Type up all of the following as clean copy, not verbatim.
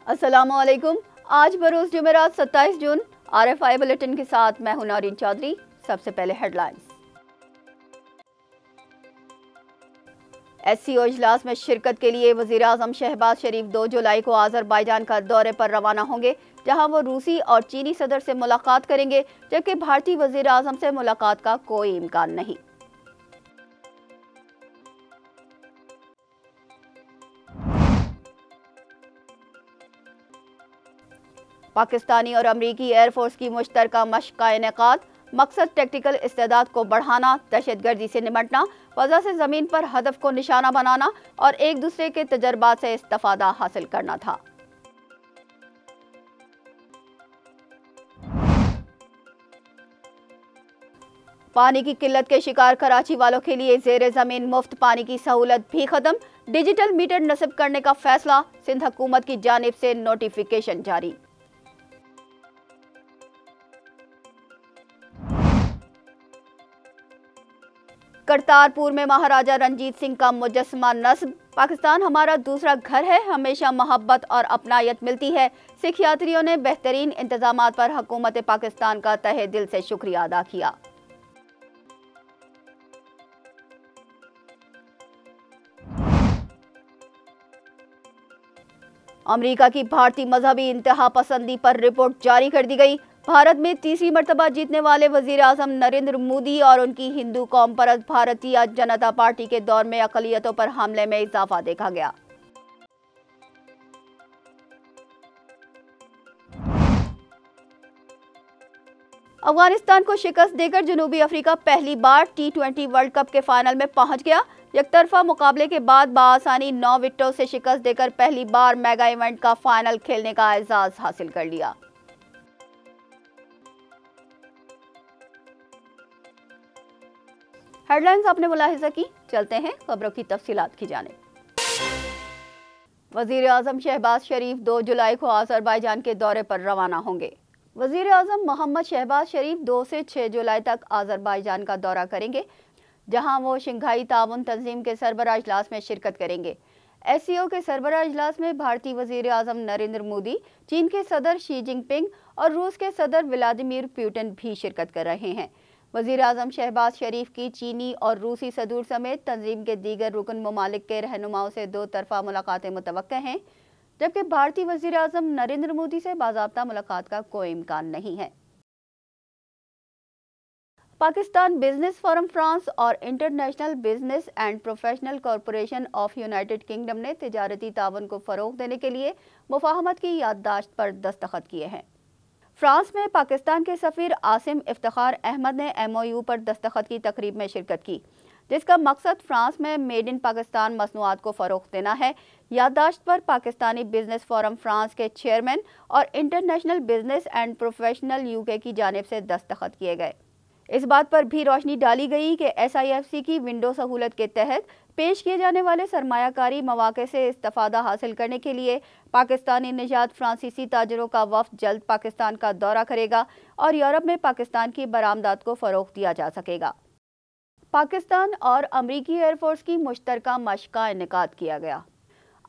अस्सलामुअलैकुम। आज बरोज़ जुमेरात 27 जून। RFI bulletin के साथ मैं हूं नौरीन चौधरी। सबसे पहले हेडलाइंस। SCO इजलास में शिरकत के लिए वज़ीर आज़म शहबाज शरीफ 2 जुलाई को आज़रबाईजान का दौरे पर रवाना होंगे, जहां वो रूसी और चीनी सदर से मुलाकात करेंगे, जबकि भारतीय वज़ीर आज़म से मुलाकात का कोई इम्कान नहीं। पाकिस्तानी और अमरीकी एयरफोर्स की मुश्तरका मश्क का इनेकाद। मकसद टैक्टिकल इस्तेदाद को बढ़ाना, दहशतगर्दी से निपटना, फजा से ज़मीन पर हदफ को निशाना बनाना और एक दूसरे के तजर्बात से इस्तिफादा हासिल करना था। पानी की किल्लत के शिकार कराची वालों के लिए ज़ेरे ज़मीन मुफ्त पानी की सहूलत भी खत्म। डिजिटल मीटर नस्ब करने का फैसला। सिंध हुकूमत की जानिब से नोटिफिकेशन जारी। करतारपुर में महाराजा रंजीत सिंह का मुजस्समा नस्ब। पाकिस्तान हमारा दूसरा घर है, हमेशा मोहब्बत और अपनायत मिलती है। सिख यात्रियों ने बेहतरीन इंतजामात पर हुकूमत पाकिस्तान का तहे दिल से शुक्रिया अदा किया। अमेरिका की भारतीय मजहबी इंतहा पसंदी पर रिपोर्ट जारी कर दी गई। भारत में तीसरी मर्तबा जीतने वाले वजीर आजम नरेंद्र मोदी और उनकी हिंदू कौम परस्त भारतीय जनता पार्टी के दौर में अकलियतों पर हमले में इजाफा देखा गया। अफगानिस्तान को शिकस्त देकर जनूबी अफ्रीका पहली बार T20 वर्ल्ड कप के फाइनल में पहुंच गया। यकतरफा मुकाबले के बाद बाआसानी 9 विकेटों से शिकस्त देकर पहली बार मेगा इवेंट का फाइनल खेलने का एजाज हासिल कर लिया। हेडलाइंस आपने मुलाहिजा की। चलते हैं खबरों की तफसीलात की जानिब। वजीर आजम शहबाज शरीफ 2 जुलाई को आज़रबाईजान के दौरे पर रवाना होंगे। वजीर आजम मोहम्मद शहबाज शरीफ 2 से 6 जुलाई तक आज़रबाईजान का दौरा करेंगे, जहां वो शंघाई ताउन तंजीम के सरबराह इजलास में शिरकत करेंगे। SCO के सरबराह इजलास में भारतीय वजीर आजम नरेंद्र मोदी, चीन के सदर शी जिनपिंग और रूस के सदर व्लादिमीर पुतिन भी शिरकत कर रहे हैं। वजीर आजम शहबाज शरीफ की चीनी और रूसी सदूर समेत तंजीम के दीगर रुकन ममालिक के रहनुमाओं से 2 तरफा मुलाकातें मुतवक्का हैं, जबकि भारतीय वजीर आजम नरेंद्र मोदी से बाज़ाब्ता मुलाकात का कोई इम्कान नहीं है। पाकिस्तान बिजनेस फोरम फ्रांस और international business and professional corporation of United kingdom ने तिजारती ताउन को फ़रोग़ देने के लिए मुफाहमत की याददाश्त पर दस्तखत किए हैं। फ्रांस में पाकिस्तान के सफ़ीर आसिम इफ्तिखार अहमद ने MOU पर दस्तखत की तकरीब में शिरकत की, जिसका मकसद फ्रांस में मेड इन पाकिस्तान मसनूआत को फ़रोग़ देना है। याददाश्त पर पाकिस्तानी बिजनेस फोरम फ्रांस के चेयरमैन और international business and professional UK की जानिब से दस्तखत किए गए। इस बात पर भी रोशनी डाली गई कि SIFC की विंडो सहूलत के तहत पेश किए जाने वाले सरमायाकारी मौक़े से इस्तिफ़ादा हासिल करने के लिए पाकिस्तानी निजात फ्रांसीसी ताजरों का वफ़द जल्द पाकिस्तान का दौरा करेगा और यूरोप में पाकिस्तान की बरामदात को फ़रोग़ दिया जा सकेगा। पाकिस्तान और अमरीकी एयरफोर्स की मुश्तरका मश्क का इनेकाद किया गया।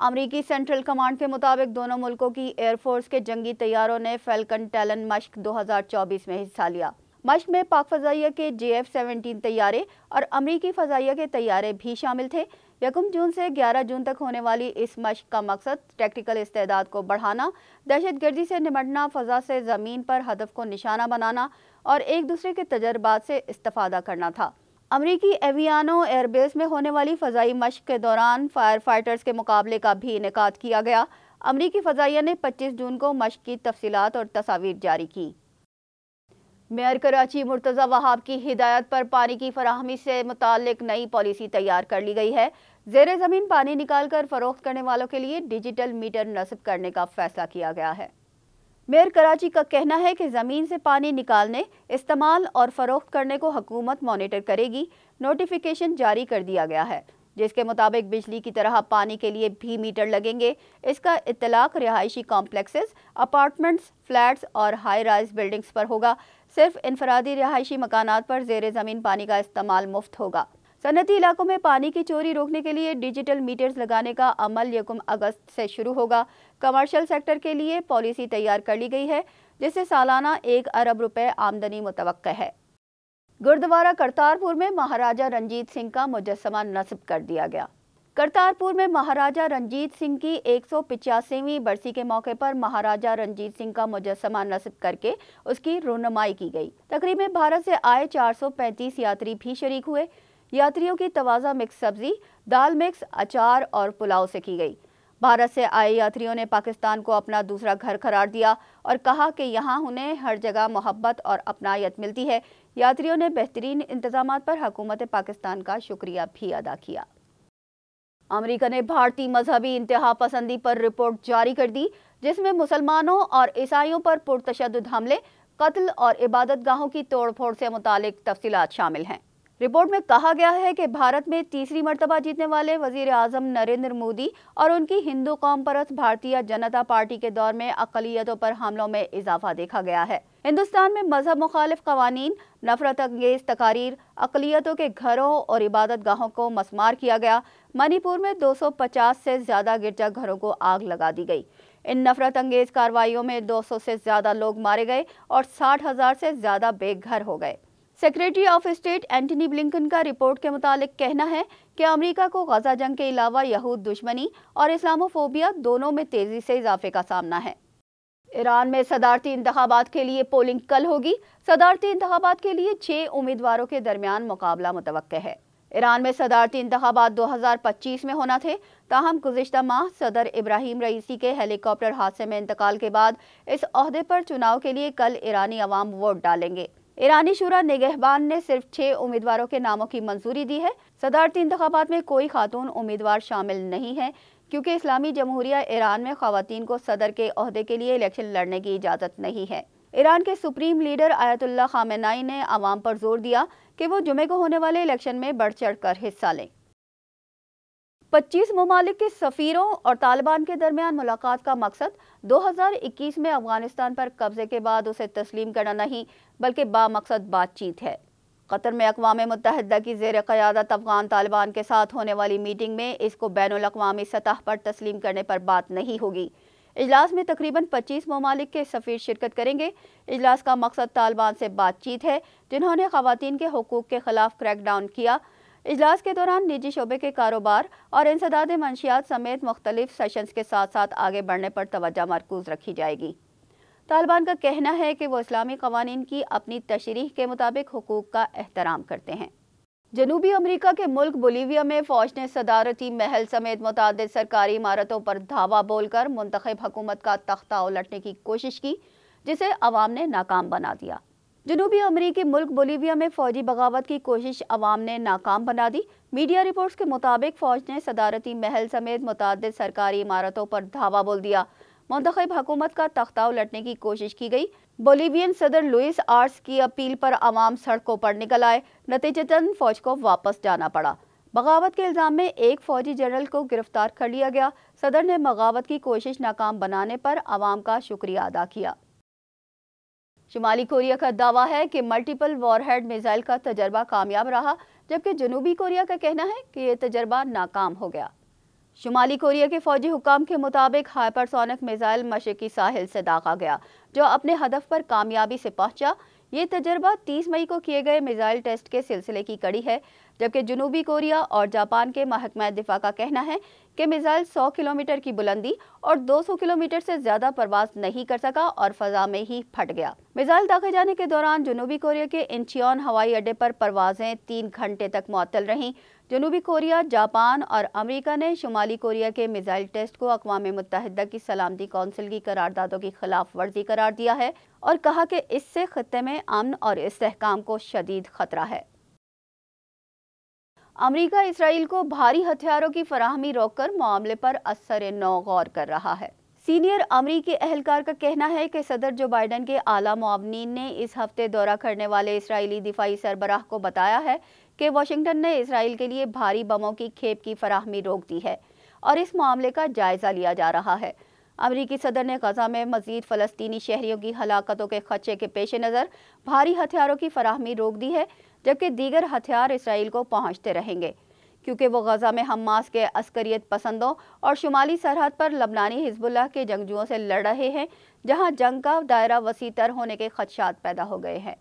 अमरीकी सेंट्रल कमांड के मुताबिक दोनों मुल्कों की एयरफोर्स के जंगी तैयारों ने फैल्कन टैलन मश्क 2024 में हिस्सा लिया। मश्क में पाक फ़ज़ाइया के JF-17 तैयारे और अमरीकी फ़ज़ाइया के तैयारे भी शामिल थे। 1 जून से 11 जून तक होने वाली इस मश्क का मकसद टैक्टिकल इस्तेदाद को बढ़ाना, दहशतगर्दी से निपटना, फ़ज़ा से ज़मीन पर हदफ को निशाना बनाना और एक दूसरे के तजर्बात से इस्तिफ़ादा करना था। अमरीकी एवियानो एयरबेस में होने वाली फ़ज़ाई मश्क के दौरान फायर फाइटर्स के मुकाबले का भी इनेकाद किया गया। अमरीकी फ़ज़ाइया ने 25 जून को मश्क की तफसीलात और तस्वीर जारी की। मेयर कराची मुर्तज़ा वहाब की हिदायत पर पानी की फराहमी से मुताल्लिक नई पॉलिसी तैयार कर ली गई है। ज़ेरे ज़मीन पानी निकाल कर फ़रोख्त करने वालों के लिए डिजिटल मीटर नस्ब करने का फैसला किया गया है। मेयर कराची का कहना है कि ज़मीन से पानी निकालने, इस्तेमाल और फ़रोख्त करने को हुकूमत मॉनिटर करेगी। नोटिफिकेशन जारी कर दिया गया है, जिसके मुताबिक बिजली की तरह पानी के लिए भी मीटर लगेंगे। इसका इत्तलाक रिहायशी कॉम्प्लेक्सेस, अपार्टमेंट्स, फ्लैट्स और हाई राइज बिल्डिंग्स पर होगा। सिर्फ इनफरादी रिहायशी मकानात पर ज़ेरे ज़मीन पानी का इस्तेमाल मुफ्त होगा। सनती इलाकों में पानी की चोरी रोकने के लिए डिजिटल मीटर्स लगाने का अमल 1 अगस्त से शुरू होगा। कमर्शियल सेक्टर के लिए पॉलिसी तैयार कर ली गई है, जिससे सालाना 1 अरब रुपए आमदनी मुतवक्का है। गुरुद्वारा करतारपुर में महाराजा रंजीत सिंह का मुजस्समा नस्ब कर दिया गया। करतारपुर में महाराजा रंजीत सिंह की 185वीं बरसी के मौके पर महाराजा रंजीत सिंह का मुजस्समा नस्ब करके उसकी रुनुमाई की गई। तकरीब में भारत से आए 435 यात्री भी शरीक हुए। यात्रियों की तवाज़ा मिक्स सब्जी, दाल मिक्स, अचार और पुलाव से की गई। भारत से आए यात्रियों ने पाकिस्तान को अपना दूसरा घर करार दिया और कहा कि यहाँ उन्हें हर जगह मोहब्बत और अपनायत मिलती है। यात्रियों ने बेहतरीन इंतजामात पर हुकूमत पाकिस्तान का शुक्रिया भी अदा किया। अमेरिका ने भारतीय मजहबी इंतहा पसंदी पर रिपोर्ट जारी कर दी, जिसमें मुसलमानों और ईसाइयों पर पुरतशद्दुद हमले, कत्ल और इबादत गाहों की तोड़फोड़ से मुतालिक तफसीलात शामिल हैं। रिपोर्ट में कहा गया है कि भारत में तीसरी मर्तबा जीतने वाले वजीर आजम नरेंद्र मोदी और उनकी हिंदू कौम परस्त भारतीय जनता पार्टी के दौर में अक़लियतों पर हमलों में इजाफा देखा गया है। हिंदुस्तान में मजहब मुखालिफ कवानीन, नफरत अंगेज तकारीर, अक़लियतों के घरों और इबादत गाहों को मसमार किया गया। मणिपुर में 250 से ज्यादा गिरजाघरों को आग लगा दी गई। इन नफरत अंगेज कार्रवाइयों में 200 से ज्यादा लोग मारे गए और 60,000 से ज्यादा बेघर हो गए। Secretary of state Antony Blinken का रिपोर्ट के मुतालिक कहना है कि अमेरिका को गजा जंग के अलावा यहूद दुश्मनी और इस्लामोफोबिया दोनों में तेजी से इजाफे का सामना है। ईरान में सदारती इंतखाबात के लिए पोलिंग कल होगी। सदारती इंतखाबात के लिए 6 उम्मीदवारों के दरमियान मुकाबला मुतवक्के है। ईरान में सदारती इंतखाबात 2025 में होना थे, ताहम गुज़िश्ता माह सदर इब्राहिम रईसी के हेलीकॉप्टर हादसे में इंतकाल के बाद इस ओहदे पर चुनाव के लिए कल ईरानी अवाम वोट डालेंगे। ईरानी शुरा निगहबान ने सिर्फ 6 उम्मीदवारों के नामों की मंजूरी दी है। सदारती इंतखाबात में कोई खातून उम्मीदवार शामिल नहीं है, क्योंकि इस्लामी जमहूरिया ईरान में खवातीन को सदर के ओहदे के लिए इलेक्शन लड़ने की इजाज़त नहीं है। ईरान के सुप्रीम लीडर आयतुल्लाह खामेनाई ने अवाम पर जोर दिया कि वो जुमे को होने वाले इलेक्शन में बढ़ चढ़ कर हिस्सा लें। 25 ममालिक के सफ़ीरों और तालिबान के दरमियान मुलाकात का मकसद 2021 में अफगानिस्तान पर कब्जे के बाद उसे तस्लीम करना नहीं, बल्कि बामकसद बातचीत है। कतर में अक़वाम मुत्तहिदा की ज़ेर क़यादत अफगान तालिबान के साथ होने वाली मीटिंग में इसको बैनुल-अक़वामी सतह पर तस्लीम करने पर बात नहीं होगी। इजलास में तकरीबन 25 ममालिक के सफ़ीर शिरकत करेंगे। इजलास का मकसद तालिबान से बातचीत है, जिन्होंने ख़वातीन के हुकूक़ के ख़िलाफ़ क्रैकडाउन किया। इजलास के दौरान निजी शोबे के कारोबार और इंसदाद मंशियात समेत मुख्तलिफ सेशंस के साथ साथ आगे बढ़ने पर तवज्जो मरकूज़ रखी जाएगी। तालिबान का कहना है कि वो इस्लामी कवानीन की अपनी तशरीह के मुताबिक हुकूक का एहतराम करते हैं। जनूबी अमेरिका के मुल्क बोलीविया में फ़ौज ने सदारती महल समेत मुतादिद सरकारी इमारतों पर धावा बोलकर मुंतखब हुकूमत का तख्ता उलटने की कोशिश की, जिसे अवाम ने नाकाम बना दिया। जनूबी अमेरिकी मुल्क बोलीविया में फ़ौजी बगावत की कोशिश अवाम ने नाकाम बना दी। मीडिया रिपोर्ट्स के मुताबिक फ़ौज ने सदारती महल समेत मुतादिद सरकारी इमारतों पर धावा बोल दिया। मुंतखब हुकूमत का तख्ता उलटने की कोशिश की गई। बोलीवियन सदर लुइस आर्स की अपील पर अवाम सड़कों पर निकल आए। नतीजतन फ़ौज को वापस जाना पड़ा। बगावत के इल्ज़ाम में एक फ़ौजी जनरल को गिरफ्तार कर लिया गया। सदर ने बगावत की कोशिश नाकाम बनाने पर अवाम का शुक्रिया अदा किया। शुमाली कोरिया का दावा है कि मल्टीपल वॉरहेड मिसाइल का तजर्बा कामयाब रहा, जबकि जनूबी कोरिया का कहना है कि यह तजर्बा नाकाम हो गया। शुमाली कोरिया के फौजी हुकाम के मुताबिक हाइपरसोनिक मिसाइल मशरकी साहिल से दागा गया, जो अपने हदफ पर कामयाबी से पहुंचा। ये तजर्बा 30 मई को किए गए मिसाइल टेस्ट के सिलसिले की कड़ी है, जबकि जनूबी कोरिया और जापान के महकमा दिफा का कहना है कि मिसाइल 100 किलोमीटर की बुलंदी और 200 किलोमीटर से ज्यादा परवाज नहीं कर सका और फजा में ही फट गया। मिसाइल दागे जाने के दौरान जनूबी कोरिया के इंचियोन हवाई अड्डे पर परवाजें 3 घंटे तक मुअत्तल रहीं। जनूबी कोरिया, जापान और अमेरिका ने शुमाली कोरिया के मिसाइल टेस्ट को अक़वाम मुत्तहिदा की सलामती कौंसिल की करारदादों की खिलाफ वर्जी करार दिया है और कहा कि इससे खित्ते में अमन और इस्तेहकाम को शदीद खतरा है। अमेरिका इसराइल को भारी हथियारों की फराहमी रोककर मामले पर असर नौ गौर कर रहा है। सीनियर अमरीकी एहलकार का कहना है कि सदर जो बाइडन के आला मुआवनीन ने इस हफ्ते दौरा करने वाले इसराइली दिफाई सरबराह को बताया है कि वाशिंगटन ने इसराइल के लिए भारी बमों की खेप की फराहमी रोक दी है और इस मामले का जायजा लिया जा रहा है। अमरीकी सदर ने गजा में मजीद फ़लस्तीनी शहरियों की हलाकतों के खदशे के पेश नज़र भारी हथियारों की फराहमी रोक दी है। जबकि दीगर हथियार इसराइल को पहुंचते रहेंगे, क्योंकि वो गजा में हमास के अस्करियत पसंदों और शुमाली सरहद पर लबनानी हिजबुल्लाह के जंगजुओं से लड़ रहे हैं, जहां जंग का दायरा वसीतर होने के खदशात पैदा हो गए हैं।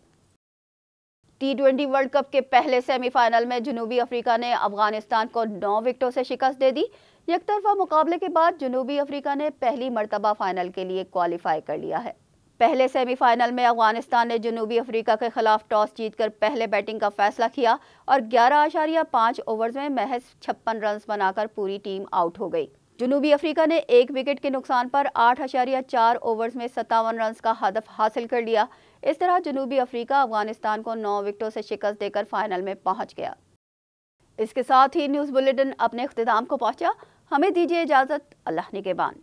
T20 वर्ल्ड कप के पहले सेमीफाइनल में जनूबी अफ्रीका ने अफगानिस्तान को 9 विकेटों से शिकस्त दे दी। एकतरफा मुकाबले के बाद जनूबी अफ्रीका ने पहली मर्तबा फाइनल के लिए क्वालिफाई कर लिया है। पहले सेमीफाइनल में अफगानिस्तान ने जनूबी अफ्रीका के खिलाफ टॉस जीतकर पहले बैटिंग का फैसला किया और 11.5 ओवर्स में महज 56 रन बनाकर पूरी टीम आउट हो गई। जनूबी अफ्रीका ने 1 विकेट के नुकसान पर 8.4 ओवर्स में 57 रन का हदफ हासिल कर लिया। इस तरह जनूबी अफ्रीका अफगानिस्तान को 9 विकेटों से शिकस्त देकर फाइनल में पहुंच गया। इसके साथ ही न्यूज़ बुलेटिन अपने इख्तिताम को पहुंचा। हमें दीजिए इजाज़त। अल्लाह निगहबान।